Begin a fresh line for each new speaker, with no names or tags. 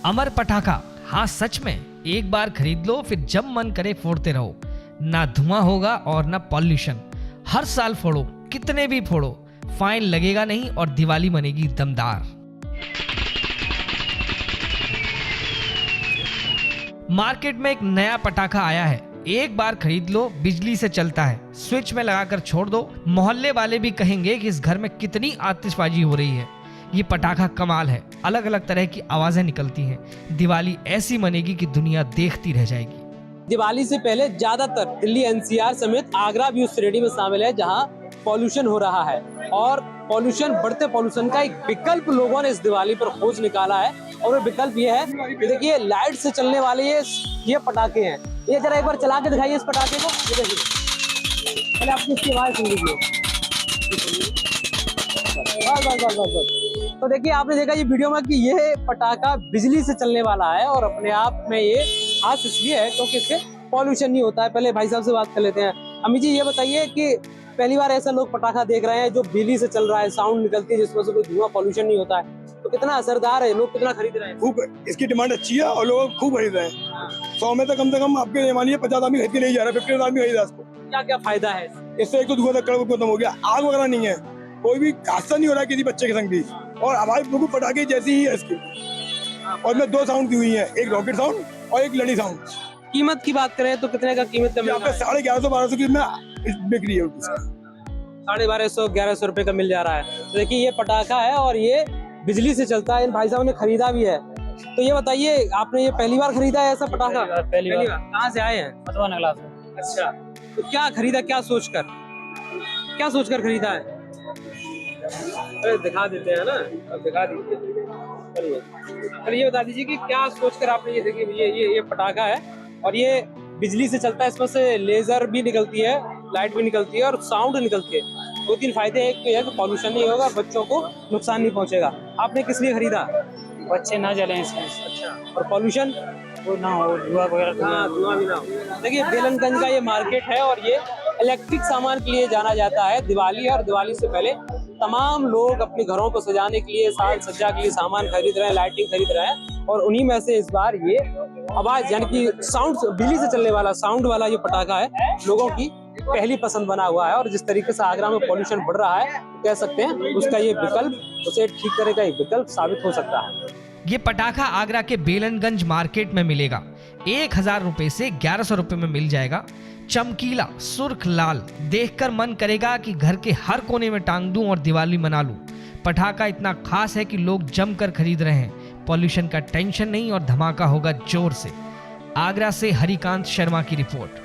अमर पटाखा, हाँ सच में, एक बार खरीद लो फिर जब मन करे फोड़ते रहो। ना धुआं होगा और ना पॉल्यूशन। हर साल फोड़ो, कितने भी फोड़ो, फाइन लगेगा नहीं और दिवाली बनेगी दमदार। मार्केट में एक नया पटाखा आया है। एक बार खरीद लो, बिजली से चलता है, स्विच में लगाकर छोड़ दो। मोहल्ले वाले भी कहेंगे कि इस घर में कितनी आतिशबाजी हो रही है। ये पटाखा कमाल है, अलग अलग तरह की आवाजें निकलती हैं। दिवाली ऐसी मनेगी कि दुनिया देखती रह जाएगी।
दिवाली से पहले ज्यादातर दिल्ली एनसीआर समेत आगरा भी उस श्रेणी में शामिल है जहां पॉल्यूशन हो रहा है। और बढ़ते पॉल्यूशन का एक विकल्प लोगों ने इस दिवाली पर खोज निकाला है। और वो विकल्प ये है कि देखिए, लाइट से चलने वाले ये पटाखे हैं। ये जरा एक बार चला के दिखाइए इस पटाखे को। ये देखिए, पहले आपकी इसकी आवाज सुन लीजिए। बस। तो देखिए, आपने देखा ये वीडियो में कि ये पटाखा बिजली से चलने वाला है और अपने आप में ये खास इसलिए है क्योंकि इससे पॉल्यूशन नहीं होता है। पहले भाई साहब से बात कर लेते हैं। अम्मी जी, ये बताइए कि पहली बार ऐसा लोग पटाखा देख रहे हैं जो बिजली से चल रहा है, साउंड निकलती है जिसमें से कोई धुआं, पॉल्यूशन नहीं होता है, तो कितना असरदार है, लोग कितना खरीद रहे हैं?
खूब, इसकी डिमांड अच्छी है और लोग खूब खरीद रहे हैं। 100 में तो कम से कम आपके ये मानिए 50 आदमी खरीद के नहीं जा रहा है, 50 आदमी खरीदा इसको।
क्या क्या फायदा है
इससे? एक तो धुआं तक खत्म हो गया, आग वगैरह नहीं है, कोई भी हादसा नहीं हो रहा है किसी बच्चे के संग भी। और आवाज बिल्कुल पटाखे जैसी ही है इसकी। और मैं 2 साउंड दी हुई है, एक रॉकेट साउंड और एक लड़ी साउंड।
कीमत की बात करें तो कितने का कीमत का?
1150-1200 की में बिक रही है।
1250-1100 रुपए का मिल जा रहा है। तो देखिए, ये पटाखा है और ये बिजली से चलता है। इन भाई साहब ने खरीदा भी है। तो ये बताइए, आपने ये पहली बार खरीदा है ऐसा पटाखा?
पहली बार।
कहाँ से आए हैं?
मधुबन क्लास में।
अच्छा, तो क्या खरीदा, क्या सोचकर खरीदा है? अरे दिखा देते हैं ना, अब दिखा दीजिए। चलिए, ये बता दीजिए कि क्या सोचकर आपने ये देखिए, ये पटाखा है और ये बिजली से चलता है। इसमें से लेजर भी निकलती है, लाइट भी निकलती है और साउंड निकलती है। 2-3 फायदे। एक तो है कि पॉल्यूशन नहीं होगा, बच्चों को नुकसान नहीं पहुंचेगा। आपने किस लिए खरीदा?
बच्चे ना जलें इसमें।
अच्छा, और पॉल्यूशन
वो ना हो, धुआं वगैरह।
हाँ, धुआं भी ना हो। देखिए, बेलनगंज का ये मार्केट है और ये इलेक्ट्रिक सामान के लिए जाना जाता है। दिवाली और दिवाली से पहले तमाम लोग अपने घरों को सजाने के लिए, साज सज्जा के लिए सामान खरीद रहे हैं, लाइटिंग खरीद रहे हैं। और उन्हीं में से इस बार ये आवाज यानी कि साउंड, बिजली से चलने वाला साउंड वाला ये पटाखा है, लोगों की पहली पसंद बना हुआ है। और जिस तरीके से आगरा में पॉल्यूशन बढ़ रहा है, कह सकते हैं उसका ये विकल्प उसे ठीक करे का एक विकल्प साबित हो सकता है।
ये पटाखा आगरा के बेलनगंज मार्केट में मिलेगा। 1000 रुपए से 1100 रुपए में मिल जाएगा। चमकीला सुर्ख लाल, देखकर मन करेगा कि घर के हर कोने में टांग दूं और दिवाली मना लूं। पटाखा इतना खास है कि लोग जमकर खरीद रहे हैं। पॉल्यूशन का टेंशन नहीं और धमाका होगा जोर से। आगरा से हरिकांत शर्मा की रिपोर्ट।